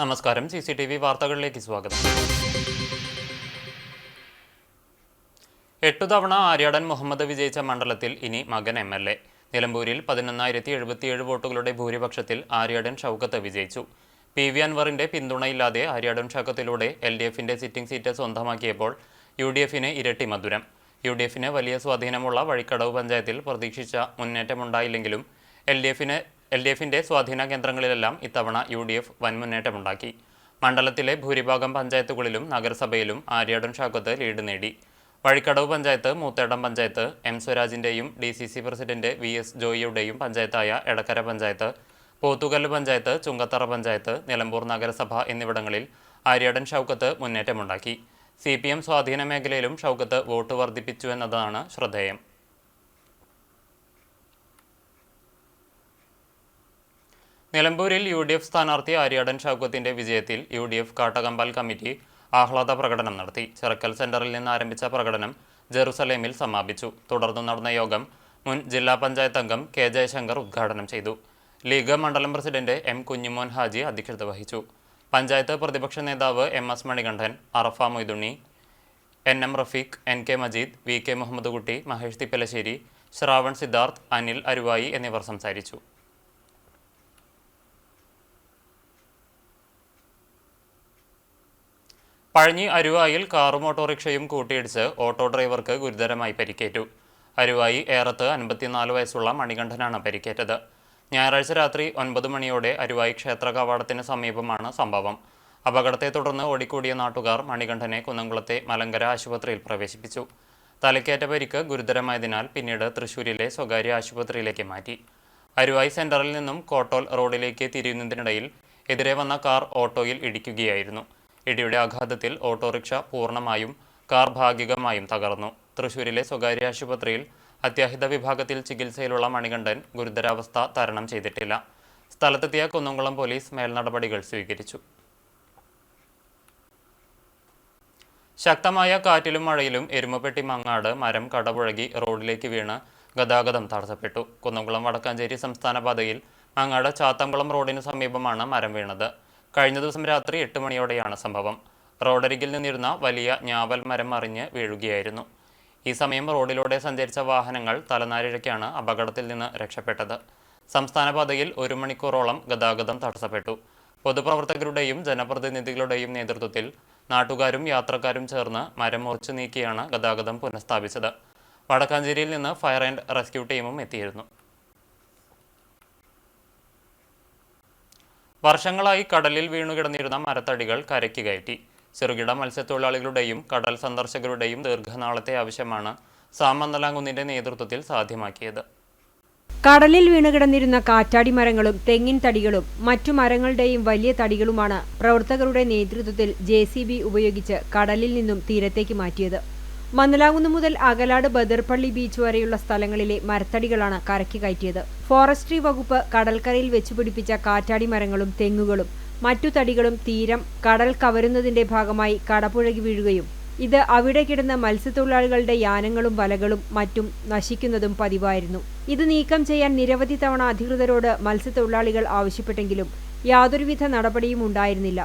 നമസ്കാരം. CCTV വാർത്തകളിലേക്ക് സ്വാഗതം. 8 തവണ ആര്യാടൻ മുഹമ്മദ് വിജയിച്ച മണ്ഡലത്തിൽ ഇനി മകൻ MLA. നിലമ്പൂരിൽ 11,077 വോട്ടുകളുടെ ഭൂരിപക്ഷത്തിൽ ആര്യാടൻ ഷൗക്കത്ത് വിജയിച്ചു. PV അൻവറിന്റെ പിന്തുണയില്ലാതെ ആര്യാടൻ ഷൗക്കത്തിലൂടെ LDFന്റെ സിറ്റിംഗ് സീറ്റ് സ്വന്തമാക്കിയപ്പോൾ UDFന് ഇരട്ടി മധുരം. UDFന് വലിയ സ്വാധീനമുള്ള വഴിക്കടവ് പഞ്ചായത്തിൽ പ്രതീക്ഷിച്ച മുന്നേറ്റമുണ്ടായില്ലെങ്കിലും LDFന്റെ സ്വാധീന കേന്ദ്രങ്ങളിലെല്ലാം ഇത്തവണ UDF വൻ മുന്നേറ്റമുണ്ടാക്കി. മണ്ഡലത്തിലെ ഭൂരിഭാഗം പഞ്ചായത്തുകളിലും നഗരസഭയിലും ആര്യാടൻ ഷൗക്കത്ത് ലീഡ് നേടി. വഴിക്കടവ് പഞ്ചായത്ത്, മൂത്തേടം പഞ്ചായത്ത്, M സ്വരാജിന്റെയും DCC പ്രസിഡന്റ് VS ജോയിയുടെയും പഞ്ചായത്തായ എടക്കര പഞ്ചായത്ത്, പോത്തുകല്ല് പഞ്ചായത്ത്, ചുങ്കത്തറ പഞ്ചായത്ത്, നിലമ്പൂർ നഗരസഭ എന്നിവിടങ്ങളിൽ ആര്യാടൻ ഷൗക്കത്ത് മുന്നേറ്റമുണ്ടാക്കി. CPM സ്വാധീന മേഖലയിലും ഷൗക്കത്ത് വോട്ട് വർദ്ധിപ്പിച്ചുവെന്നതാണ് ശ്രദ്ധേയം. നിലമ്പൂരിൽ UDF സ്ഥാനാർത്ഥി ആര്യാടൻ ഷൗക്കത്തിന്റെ വിജയത്തിൽ UDF കാട്ടകമ്പാൽ കമ്മിറ്റി ആഹ്ലാദ പ്രകടനം നടത്തി. ചിറക്കൽ സെന്ററിൽ നിന്ന് ആരംഭിച്ച പ്രകടനം ജെറുസലേമിൽ സമാപിച്ചു. തുടർന്ന് നടന്ന യോഗം മുൻ ജില്ലാ പഞ്ചായത്ത് അംഗം K ജയശങ്കർ ഉദ്ഘാടനം ചെയ്തു. ലീഗ് മണ്ഡലം പ്രസിഡന്റ് M കുഞ്ഞിമോൻ ഹാജി അധ്യക്ഷത വഹിച്ചു. പഞ്ചായത്ത് പ്രതിപക്ഷ നേതാവ് MS മണികണ്ഠൻ, അറഫ Moythunni, NM Rafeeq, NK Majeed, VK Muhammad കുട്ടി, മഹേഷ് തിപ്പലശ്ശേരി, ശ്രാവൺ സിദ്ധാർത്ഥ്, അനിൽ അരുവായി എന്നിവർ സംസാരിച്ചു. പഴഞ്ഞി അരുവായിൽ കാറും ഓട്ടോറിക്ഷയും കൂട്ടിയിടിച്ച് ഓട്ടോ ഡ്രൈവർക്ക് ഗുരുതരമായി പരിക്കേറ്റു. അരുവായി ഏറത്ത് 54 വയസ്സുള്ള മണികണ്ഠനാണ് പരിക്കേറ്റത്. ഞായറാഴ്ച രാത്രി 9 മണിയോടെ അരുവായി ക്ഷേത്ര കവാടത്തിന് സമീപമാണ് സംഭവം. അപകടത്തെ തുടർന്ന് ഓടിക്കൂടിയ നാട്ടുകാർ മണികണ്ഠനെ കുന്നംകുളത്തെ മലങ്കര ആശുപത്രിയിൽ പ്രവേശിപ്പിച്ചു. തലക്കേറ്റ പരിക്ക് ഗുരുതരമായതിനാൽ പിന്നീട് തൃശൂരിലെ സ്വകാര്യ ആശുപത്രിയിലേക്ക് മാറ്റി. അരുവായി സെന്ററിൽ നിന്നും കോട്ടോൽ റോഡിലേക്ക് തിരിയുന്നതിനിടയിൽ എതിരെ വന്ന കാർ ഓട്ടോയിൽ ഇടിക്കുകയായിരുന്നു. ഇടിയുടെ ആഘാതത്തിൽ ഓട്ടോറിക്ഷ പൂർണ്ണമായും കാർ ഭാഗികമായും തകർന്നു. തൃശൂരിലെ സ്വകാര്യ ആശുപത്രിയിൽ അത്യാഹിത വിഭാഗത്തിൽ ചികിത്സയിലുള്ള മണികണ്ഠൻ ഗുരുതരാവസ്ഥ തരണം ചെയ്തിട്ടില്ല. സ്ഥലത്തെത്തിയ കുന്നംകുളം പോലീസ് മേൽനടപടികൾ സ്വീകരിച്ചു. ശക്തമായ കാറ്റിലും മഴയിലും എരുമപ്പെട്ടി മങ്ങാട് മരം കടപുഴകി റോഡിലേക്ക് വീണ് ഗതാഗതം തടസ്സപ്പെട്ടു. കുന്നംകുളം വടക്കാഞ്ചേരി സംസ്ഥാന പാതയിൽ മങ്ങാട് ചാത്തംകുളം റോഡിന് സമീപമാണ് മരം വീണത്. കഴിഞ്ഞ ദിവസം രാത്രി 8 മണിയോടെയാണ് സംഭവം. റോഡരികിൽ നിന്നിരുന്ന വലിയ ഞാവൽ മരം മറിഞ്ഞ് വീഴുകയായിരുന്നു. ഈ സമയം റോഡിലൂടെ സഞ്ചരിച്ച വാഹനങ്ങൾ തലനാരിഴയ്ക്കാണ് അപകടത്തിൽ നിന്ന് രക്ഷപ്പെട്ടത്. സംസ്ഥാന പാതയിൽ 1 മണിക്കൂറോളം ഗതാഗതം തടസ്സപ്പെട്ടു. പൊതുപ്രവർത്തകരുടെയും ജനപ്രതിനിധികളുടെയും നേതൃത്വത്തിൽ നാട്ടുകാരും യാത്രക്കാരും ചേർന്ന് മരം മുറിച്ചു നീക്കിയാണ് ഗതാഗതം പുനഃസ്ഥാപിച്ചത്. വടക്കാഞ്ചേരിയിൽ നിന്ന് ഫയർ ആൻഡ് റെസ്ക്യൂ ടീമും എത്തിയിരുന്നു. വർഷങ്ങളായി കടലിൽ വീണുകിടന്നിരുന്ന മരത്തടികൾ കരയ്ക്ക് കയറ്റി. ചെറുകിട മത്സ്യത്തൊഴിലാളികളുടെയും കടൽ സന്ദർശകരുടെയും ദീർഘനാളത്തെ ആവശ്യമാണ് സാം മന്നലാംകുന്നിന്റെ നേതൃത്വത്തിൽ സാധ്യമാക്കിയത്. കടലിൽ വീണുകിടന്നിരുന്ന കാറ്റാടി മരങ്ങളും തെങ്ങിൻ തടികളും മറ്റു മരങ്ങളുടെയും വലിയ തടികളുമാണ് പ്രവർത്തകരുടെ നേതൃത്വത്തിൽ JCB ഉപയോഗിച്ച് കടലിൽ നിന്നും തീരത്തേക്ക് മാറ്റിയത്. മന്നലാംകുന്ന് മുതൽ അകലാട് ബദർപള്ളി ബീച്ച് വരെയുള്ള സ്ഥലങ്ങളിലെ മരത്തടികളാണ് കരയ്ക്ക് കയറ്റിയത്. ഫോറസ്ട്രി വകുപ്പ് കടൽക്കരയിൽ വെച്ചുപിടിപ്പിച്ച കാറ്റാടി മരങ്ങളും തെങ്ങുകളും മറ്റു തടികളും തീരം കടൽ കവരുന്നതിന്റെ ഭാഗമായി കടപുഴകി വീഴുകയും ഇത് അവിടെ കിടന്ന മത്സ്യത്തൊഴിലാളികളുടെ യാനങ്ങളും വലകളും മറ്റും നശിക്കുന്നതും പതിവായിരുന്നു. ഇത് നീക്കം ചെയ്യാൻ നിരവധി തവണ അധികൃതരോട് മത്സ്യത്തൊഴിലാളികൾ ആവശ്യപ്പെട്ടെങ്കിലും യാതൊരുവിധ നടപടിയും ഉണ്ടായിരുന്നില്ല.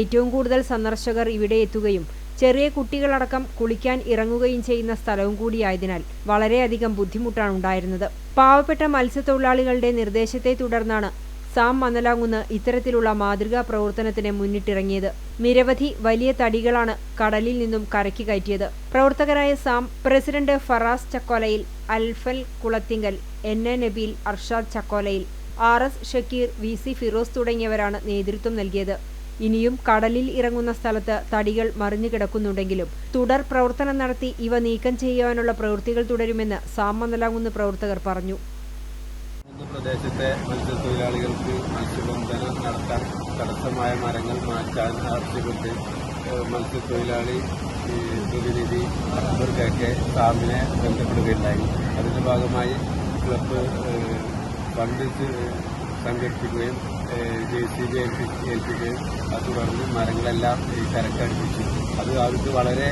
ഏറ്റവും കൂടുതൽ സന്ദർശകർ ഇവിടെ എത്തുകയും ചെറിയ കുട്ടികളടക്കം കുളിക്കാൻ ഇറങ്ങുകയും ചെയ്യുന്ന സ്ഥലവും കൂടിയായതിനാൽ വളരെയധികം ബുദ്ധിമുട്ടാണ് ഉണ്ടായിരുന്നത്. പാവപ്പെട്ട മത്സ്യത്തൊഴിലാളികളുടെ നിർദ്ദേശത്തെ തുടർന്നാണ് സാം മന്നലാംകുന്ന് ഇത്തരത്തിലുള്ള മാതൃകാ പ്രവർത്തനത്തിന് മുന്നിട്ടിറങ്ങിയത്. നിരവധി വലിയ തടികളാണ് കടലിൽ നിന്നും കരയ്ക്ക് കയറ്റിയത്. പ്രവർത്തകരായ Sam president Faras Chakkolayil, Alfal Kulathinkal, NA Nabeel, Arshad Chakkolayil, RS Shakeer, VC Firoz തുടങ്ങിയവരാണ് നേതൃത്വം നൽകിയത്. ഇനിയും കടലിൽ ഇറങ്ങുന്ന സ്ഥലത്ത് തടികൾ മറിഞ്ഞു കിടക്കുന്നുണ്ടെങ്കിലും തുടർ പ്രവർത്തനം നടത്തി ഇവ നീക്കം ചെയ്യുവാനുള്ള പ്രവൃത്തികൾ തുടരുമെന്ന് സാം മന്നലാംകുന്ന് പ്രവർത്തകർ പറഞ്ഞു. പ്രദേശത്തെ മത്സ്യത്തൊഴിലാളികൾക്ക് മത്സ്യബന്ധനം നടത്താൻ തടസ്സമായ മരങ്ങൾ മാറ്റാൻ ആവശ്യപ്പെട്ട് മത്സ്യത്തൊഴിലാളി പ്രതിനിധി അക്ബർക്കൊക്കെ സാമിനെ ബന്ധപ്പെടുകയുണ്ടായി. അതിന്റെ ഭാഗമായി ക്ലബ്ബ് ഫണ്ട് സംഘടിപ്പിക്കുകയും JCB ഏൽപ്പിക്കുകയും തുടർന്ന് മരങ്ങളെല്ലാം കരക്കടുപ്പിച്ചു. അത് അവർക്ക് വളരെ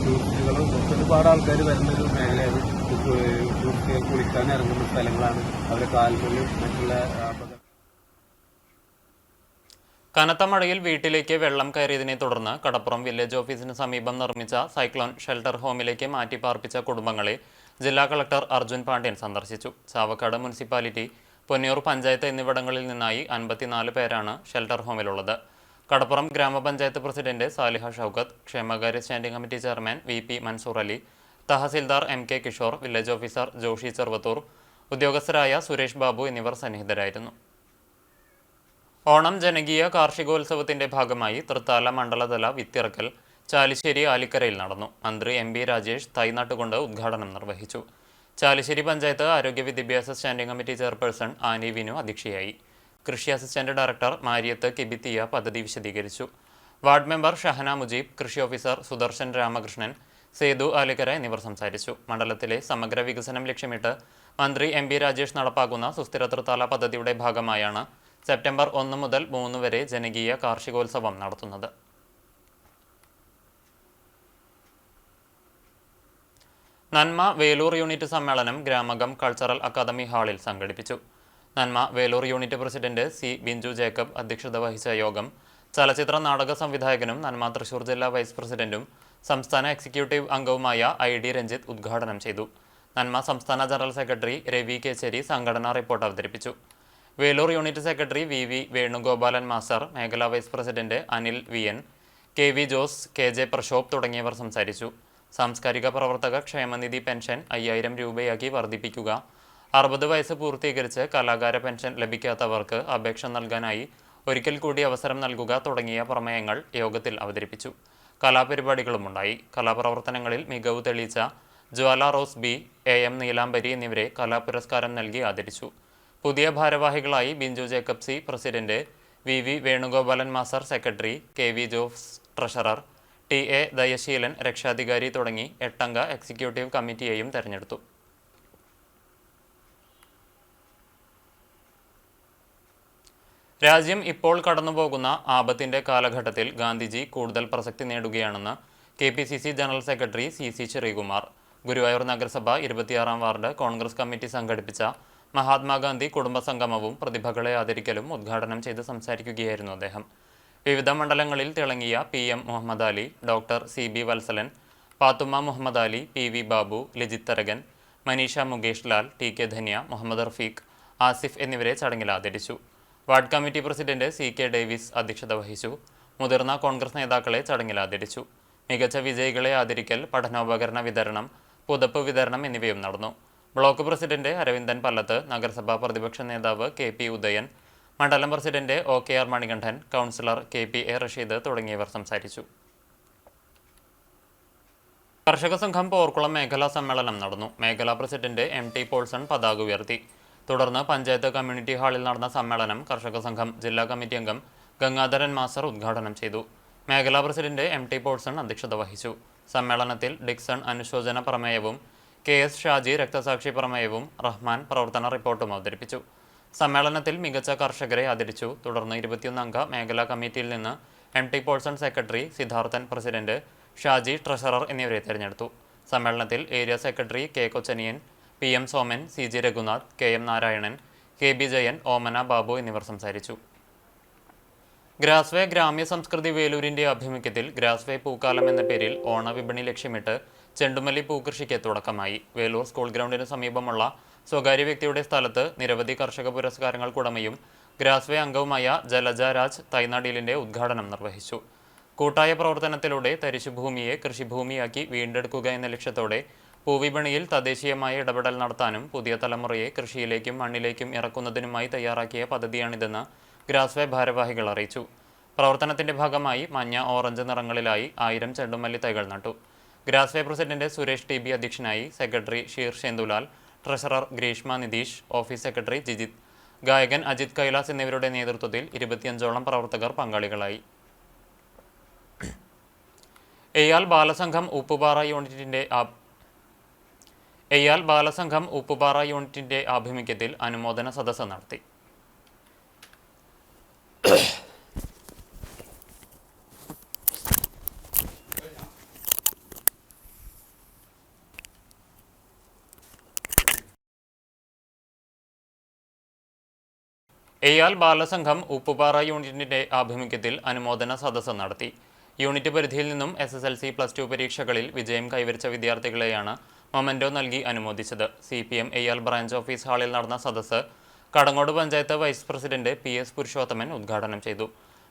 ടൂറിസ്റ്റുകളും ഒരുപാട് ആൾക്കാർ വരുന്നൊരു മേഖലയാണ്. ടൂറിസ്റ്റുകൾ കുളിക്കാൻ ഇറങ്ങുന്ന സ്ഥലങ്ങളാണ്. അവരുടെ കാലുകളിലും മറ്റുള്ള കനത്ത മഴയിൽ വീട്ടിലേക്ക് വെള്ളം കയറിയതിനെ തുടർന്ന് കടപ്പുറം വില്ലേജ് ഓഫീസിന് സമീപം നിർമ്മിച്ച സൈക്ലോൺ ഷെൽട്ടർ ഹോമിലേക്ക് മാറ്റിപ്പാർപ്പിച്ച കുടുംബങ്ങളെ ജില്ലാ കളക്ടർ അർജുൻ പാണ്ഡ്യൻ സന്ദർശിച്ചു. ചാവക്കാട് മുനിസിപ്പാലിറ്റി, പൊന്നിയൂർ പഞ്ചായത്ത് എന്നിവിടങ്ങളിൽ നിന്നായി 54 പേരാണ് ഷെൽട്ടർ ഹോമിലുള്ളത്. കടപ്പുറം ഗ്രാമപഞ്ചായത്ത് പ്രസിഡന്റ് സാലിഹ ഷൗക്കത്ത്, ക്ഷേമകാര്യ standing committee chairman VP Mansoor Ali, tahsildar MK Kishore, village officer Joshy Cheruvathur, ഉദ്യോഗസ്ഥരായ സുരേഷ് ബാബു എന്നിവർ സന്നിഹിതരായിരുന്നു. ഓണം ജനകീയ കാർഷികോത്സവത്തിന്റെ ഭാഗമായി തൃത്താല മണ്ഡലതല വിത്തിറക്കൽ ചാലിശ്ശേരി ആലിക്കരയിൽ നടന്നു. മന്ത്രി MB രാജേഷ് തൈ നട്ടുകൊണ്ട് ഉദ്ഘാടനം നിർവഹിച്ചു. ചാലിശ്ശേരി പഞ്ചായത്ത് ആരോഗ്യ വിദ്യാഭ്യാസ standing committee chairperson Annie Vinu അധ്യക്ഷയായി. കൃഷി അസിസ്റ്റന്റ് ഡയറക്ടർ മാരിയത്ത് കിബിത്തിയ പദ്ധതി വിശദീകരിച്ചു. വാർഡ് മെമ്പർ ഷഹന മുജീബ്, കൃഷി ഓഫീസർ സുദർശൻ രാമകൃഷ്ണൻ, സേതു ആലിക്കര എന്നിവർ സംസാരിച്ചു. മണ്ഡലത്തിലെ സമഗ്ര വികസനം ലക്ഷ്യമിട്ട് മന്ത്രി MB രാജേഷ് നടപ്പാക്കുന്ന സുസ്ഥിര തൃത്താല പദ്ധതിയുടെ ഭാഗമായാണ് സെപ്റ്റംബർ 1 മുതൽ 3 വരെ ജനകീയ കാർഷികോത്സവം നടത്തുന്നത്. നന്മ വേലൂർ യൂണിറ്റ് സമ്മേളനം ഗ്രാമകം കൾച്ചറൽ അക്കാദമി ഹാളിൽ സംഘടിപ്പിച്ചു. നന്മ Velur unit president C. Binju Jacob അധ്യക്ഷത വഹിച്ച യോഗം ചലച്ചിത്ര നാടക സംവിധായകനും നന്മ തൃശൂർ ജില്ലാ വൈസ് പ്രസിഡന്റും സംസ്ഥാന എക്സിക്യൂട്ടീവ് അംഗവുമായ ID രഞ്ജിത്ത് ഉദ്ഘാടനം ചെയ്തു. നന്മ സംസ്ഥാന ജനറൽ സെക്രട്ടറി രവി കേച്ചേരി സംഘടനാ റിപ്പോർട്ട് അവതരിപ്പിച്ചു. Velur unit secretary VV Venugopalan master, മേഖലാ vice president Anil VN, KV Jose, KJ Prashobh തുടങ്ങിയവർ സംസാരിച്ചു. സാംസ്കാരിക പ്രവർത്തക ക്ഷേമനിധി പെൻഷൻ 5000 രൂപയാക്കി വർദ്ധിപ്പിക്കുക, 60 വയസ്സ് പൂർത്തീകരിച്ച് കലാകാര പെൻഷൻ ലഭിക്കാത്തവർക്ക് അപേക്ഷ നൽകാനായി ഒരിക്കൽ കൂടി അവസരം നൽകുക തുടങ്ങിയ പ്രമേയങ്ങൾ യോഗത്തിൽ അവതരിപ്പിച്ചു. കലാപരിപാടികളുമുണ്ടായി. കലാപ്രവർത്തനങ്ങളിൽ മികവ് തെളിയിച്ച ജ്വാല റോസ് B, AM നീലാംബരി എന്നിവരെ കലാപുരസ്കാരം നൽകി ആദരിച്ചു. പുതിയ ഭാരവാഹികളായി Binchu Jacob C president, VV Venugopalan master secretary, KV Jose treasurer, TA Dayaseelan രക്ഷാധികാരി തുടങ്ങി 8 അംഗ എക്സിക്യൂട്ടീവ് കമ്മിറ്റിയെയും തെരഞ്ഞെടുത്തു. രാജ്യം ഇപ്പോൾ കടന്നുപോകുന്ന ആപത്തിന്റെ കാലഘട്ടത്തിൽ ഗാന്ധിജി കൂടുതൽ പ്രസക്തി നേടുകയാണെന്ന് KPCC general secretary CC Sreekumar. Guruvayur നഗരസഭ 26-ാം വാർഡ് കോൺഗ്രസ് കമ്മിറ്റി സംഘടിപ്പിച്ച മഹാത്മാഗാന്ധി കുടുംബസംഗമവും പ്രതിഭകളെ ആദരിക്കലും ഉദ്ഘാടനം ചെയ്ത് സംസാരിക്കുകയായിരുന്നു അദ്ദേഹം. വിവിധ മണ്ഡലങ്ങളിൽ തിളങ്ങിയ PM Muhammad Ali, doctor CB Vatsalan, Pathumma Muhammad Ali, PV Babu, Lijith Tharakan, Manisha Mukesh Lal, TK Dhanya, Muhammad Rafeeq, Asif എന്നിവരെ ചടങ്ങിൽ ആദരിച്ചു. Ward committee president CK Davis അധ്യക്ഷത വഹിച്ചു. മുതിർന്ന കോൺഗ്രസ് നേതാക്കളെ ചടങ്ങിൽ ആദരിച്ചു. മികച്ച വിജയികളെ ആദരിക്കൽ, പഠനോപകരണ വിതരണം, പുതപ്പ് വിതരണം എന്നിവയും നടന്നു. ബ്ലോക്ക് പ്രസിഡന്റ് അരവിന്ദൻ പല്ലത്ത്, നഗരസഭാ പ്രതിപക്ഷ നേതാവ് KP ഉദയൻ, മണ്ഡലം president OKR Manikandan, councillor KPA Rasheed തുടങ്ങിയവർ സംസാരിച്ചു. കർഷക സംഘം പോർക്കുളം മേഖലാ സമ്മേളനം നടന്നു. മേഖലാ പ്രസിഡന്റ് MT പോൾസൺ പതാക ഉയർത്തി. തുടർന്ന് പഞ്ചായത്ത് കമ്മ്യൂണിറ്റി ഹാളിൽ നടന്ന സമ്മേളനം കർഷക സംഘം ജില്ലാ കമ്മിറ്റി അംഗം ഗംഗാധരൻ മാസ്റ്റർ ഉദ്ഘാടനം ചെയ്തു. മേഖലാ പ്രസിഡന്റ് MT പോൾസൺ അധ്യക്ഷത വഹിച്ചു. സമ്മേളനത്തിൽ ഡിക്സൺ അനുശോചന പ്രമേയവും KS ഷാജി രക്തസാക്ഷി പ്രമേയവും റഹ്മാൻ പ്രവർത്തന റിപ്പോർട്ടും അവതരിപ്പിച്ചു. സമ്മേളനത്തിൽ മികച്ച കർഷകരെ ആദരിച്ചു. തുടർന്ന് 21 അംഗ മേഖലാ കമ്മിറ്റിയിൽ നിന്ന് MT Polson secretary, Siddharthan president, Shaji treasurer എന്നിവരെ തെരഞ്ഞെടുത്തു. സമ്മേളനത്തിൽ area secretary K Kochaniyan, PM Soman, CG Raghunath, KM Narayanan, KB Jayan, Omana Babu എന്നിവർ സംസാരിച്ചു. ഗ്രാസ്വേ ഗ്രാമ്യ സംസ്കൃതി വേലൂരിന്റെ ആഭിമുഖ്യത്തിൽ ഗ്രാസ്വേ പൂക്കാലം എന്ന പേരിൽ ഓണവിപണി ലക്ഷ്യമിട്ട് ചെണ്ടുമല്ലി പൂക്കൃഷിക്ക് തുടക്കമായി. വേലൂർ സ്കൂൾ ഗ്രൗണ്ടിന് സമീപമുള്ള സ്വകാര്യ വ്യക്തിയുടെ സ്ഥലത്ത് നിരവധി കർഷക പുരസ്കാരങ്ങൾക്കുടമയും ഗ്രാസ്വേ അംഗവുമായ ജലജ രാജ് തൈനാടിലിന്റെ ഉദ്ഘാടനം നിർവഹിച്ചു. കൂട്ടായ പ്രവർത്തനത്തിലൂടെ തരിശുഭൂമിയെ കൃഷിഭൂമിയാക്കി വീണ്ടെടുക്കുക എന്ന ലക്ഷ്യത്തോടെ പൂവിപണിയിൽ തദ്ദേശീയമായ ഇടപെടൽ നടത്താനും പുതിയ തലമുറയെ കൃഷിയിലേക്കും മണ്ണിലേക്കും ഇറക്കുന്നതിനുമായി തയ്യാറാക്കിയ പദ്ധതിയാണിതെന്ന് ഗ്രാസ്വേ ഭാരവാഹികൾ അറിയിച്ചു. പ്രവർത്തനത്തിന്റെ ഭാഗമായി മഞ്ഞ, ഓറഞ്ച് നിറങ്ങളിലായി 1000 ചെണ്ടുമല്ലി തൈകൾ നട്ടു. ഗ്രാസ്വേ പ്രസിഡന്റ് സുരേഷ് TB അധ്യക്ഷനായി. സെക്രട്ടറി ഷീർ Shenthulal, treasurer Greeshma Nitheesh, office secretary Jijith, ഗായകൻ അജിത് കൈലാസ് എന്നിവരുടെ നേതൃത്വത്തിൽ 25ഓളം പ്രവർത്തകർ പങ്കാളികളായി. എയ്യാൽ ബാലസംഘം ഉപ്പുപാറ യൂണിറ്റിന്റെ ആഭിമുഖ്യത്തിൽ അനുമോദന സദസ്സ് നടത്തി. എയാൽ ബാലസംഘം ഉപ്പുപാറ യൂണിറ്റിന്റെ ആഭിമുഖ്യത്തിൽ അനുമോദന സദസ്സ് നടത്തി. യൂണിറ്റ് പരിധിയിൽ നിന്നും SSLC +2 പരീക്ഷകളിൽ വിജയം കൈവരിച്ച വിദ്യാർത്ഥികളെയാണ് മൊമെന്റോ നൽകി അനുമോദിച്ചത്. CPM എയാൽ ബ്രാഞ്ച് ഓഫീസ് ഹാളിൽ നടന്ന സദസ്സ് കടങ്ങോട് പഞ്ചായത്ത് വൈസ് പ്രസിഡന്റ് PS പുരുഷോത്തമൻ ഉദ്ഘാടനം ചെയ്തു.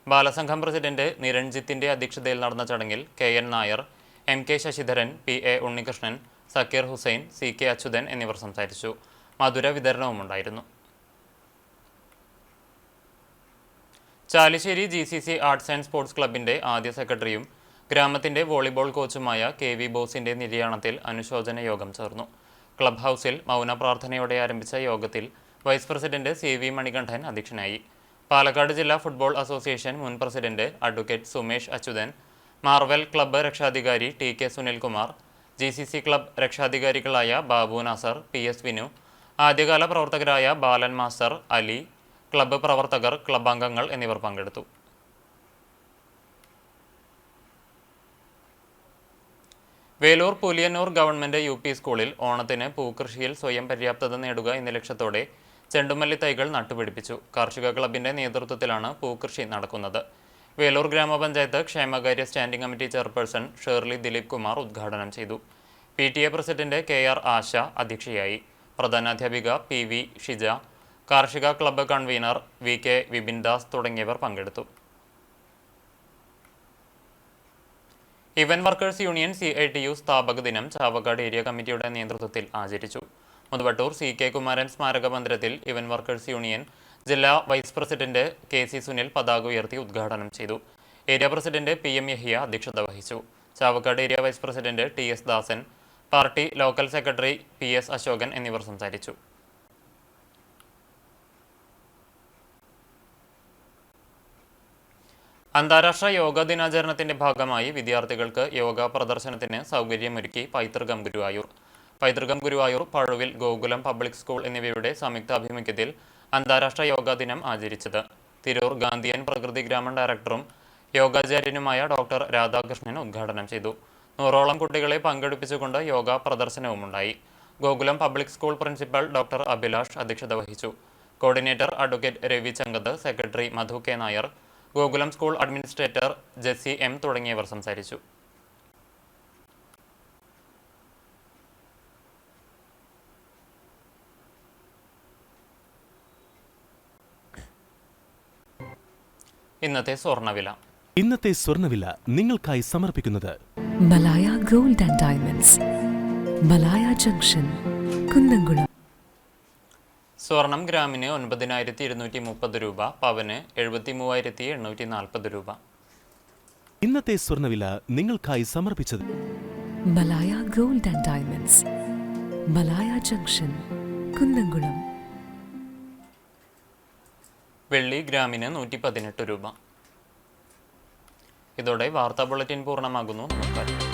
ബാലസംഘം പ്രസിഡന്റ് നിരഞ്ജിത്തിന്റെ അധ്യക്ഷതയിൽ നടന്ന ചടങ്ങിൽ KN Nair, MK Sasidharan, PA Unnikrishnan, Zakir Hussain, CK Achuthan എന്നിവർ സംസാരിച്ചു. മധുര വിതരണവുമുണ്ടായിരുന്നു. ചാലിശ്ശേരി GCC ആർട്സ് ആൻഡ് സ്പോർട്സ് ക്ലബിന്റെ ആദ്യ സെക്രട്ടറിയും ഗ്രാമത്തിന്റെ വോളിബോൾ കോച്ചുമായ KV ബോസിന്റെ നിര്യാണത്തിൽ അനുശോചന യോഗം ചേർന്നു. ക്ലബ് ഹൗസിൽ മൗന പ്രാർത്ഥനയോടെ ആരംഭിച്ച യോഗത്തിൽ വൈസ് പ്രസിഡന്റ് CV മണികണ്ഠൻ അധ്യക്ഷനായി. പാലക്കാട് ജില്ലാ ഫുട്ബോൾ അസോസിയേഷൻ മുൻ president advocate Sumesh Achuthan, Marvel club രക്ഷാധികാരി TK സുനിൽകുമാർ, GCC ക്ലബ്ബ് രക്ഷാധികാരികളായ ബാബു നാസർ, PS വിനു, ആദ്യകാല പ്രവർത്തകരായ ബാലൻ മാസ്റ്റർ, അലി, ക്ലബ്ബ് പ്രവർത്തകർ, ക്ലബ്ബ് അംഗങ്ങൾ എന്നിവർ പങ്കെടുത്തു. വേലൂർ പുലിയന്നൂർ ഗവൺമെന്റ് UP സ്കൂളിൽ ഓണത്തിന് പൂക്കൃഷിയിൽ സ്വയം പര്യാപ്തത നേടുക എന്ന ലക്ഷ്യത്തോടെ ചെണ്ടുമല്ലി തൈകൾ നട്ടുപിടിപ്പിച്ചു. കാർഷിക ക്ലബിന്റെ നേതൃത്വത്തിലാണ് പൂക്കൃഷി നടക്കുന്നത്. വേലൂർ ഗ്രാമപഞ്ചായത്ത് ക്ഷേമകാര്യ standing committee chairperson Shirley Dileep Kumar ഉദ്ഘാടനം ചെയ്തു. PTA പ്രസിഡന്റ് KR ആശ അധ്യക്ഷയായി. പ്രധാനാധ്യാപിക PV ഷിജ, കാർഷിക ക്ലബ്ബ് കൺവീനർ VK വിപിൻദാസ് തുടങ്ങിയവർ പങ്കെടുത്തു. ഇവന്റ് വർക്കേഴ്സ് യൂണിയൻ CITU സ്ഥാപക ദിനം ചാവക്കാട് ഏരിയ കമ്മിറ്റിയുടെ നേതൃത്വത്തിൽ ആചരിച്ചു. മുതുവട്ടൂർ CK കുമാരൻ സ്മാരക മന്ദിരത്തിൽ ഇവന്റ് വർക്കേഴ്സ് യൂണിയൻ ജില്ലാ വൈസ് പ്രസിഡന്റ് KC സുനിൽ പതാക ഉയർത്തി ഉദ്ഘാടനം ചെയ്തു. ഏരിയ പ്രസിഡന്റ് PM യഹിയ അധ്യക്ഷത വഹിച്ചു. Chavakkad area vice president TS Dasan, party local secretary PS Ashokan എന്നിവർ സംസാരിച്ചു. അന്താരാഷ്ട്ര യോഗ ദിനാചരണത്തിന്റെ ഭാഗമായി വിദ്യാർത്ഥികൾക്ക് യോഗ പ്രദർശനത്തിന് സൗകര്യമൊരുക്കി പൈതൃകം ഗുരുവായൂർ. പൈതൃകം ഗുരുവായൂർ, പഴുവിൽ ഗോകുലം പബ്ലിക് സ്കൂൾ എന്നിവയുടെ സംയുക്താഭിമുഖ്യത്തിൽ അന്താരാഷ്ട്ര യോഗാ ദിനം ആചരിച്ചത്. തിരൂർ ഗാന്ധിയൻ പ്രകൃതി ഗ്രാമം ഡയറക്ടറും യോഗാചാര്യനുമായ ഡോക്ടർ രാധാകൃഷ്ണൻ ഉദ്ഘാടനം ചെയ്തു. 100ഓളം കുട്ടികളെ പങ്കെടുപ്പിച്ചുകൊണ്ട് യോഗ പ്രദർശനവുമുണ്ടായി. Gokulam public school principal doctor Abhilash അധ്യക്ഷത വഹിച്ചു. Coordinator advocate Ravi Changath, secretary Madhu K Nair, Gokulam school administrator Jessy M തുടങ്ങിയവർ സംസാരിച്ചു. ഇന്നത്തെ സ്വർണ്ണവില നിങ്ങൾക്കായി സമർപ്പിക്കുന്നത് Malaya gold and diamonds, Malaya junction, Kunnamkulam. സ്വർണം ഗ്രാമിന് 9,230 രൂപ, പവന് 73,840 രൂപ. ഇന്നത്തെ സ്വർണ്ണവില നിങ്ങൾക്കായി സമർപ്പിച്ചത് Malaya gold and diamonds, Malaya junction, Kunnamkulam. വെള്ളി ഗ്രാമിന് 118 രൂപ. ഇതോടെ വാർത്താ ബുള്ളറ്റിൻ പൂർണ്ണമാകുന്നു. നമസ്കാരം.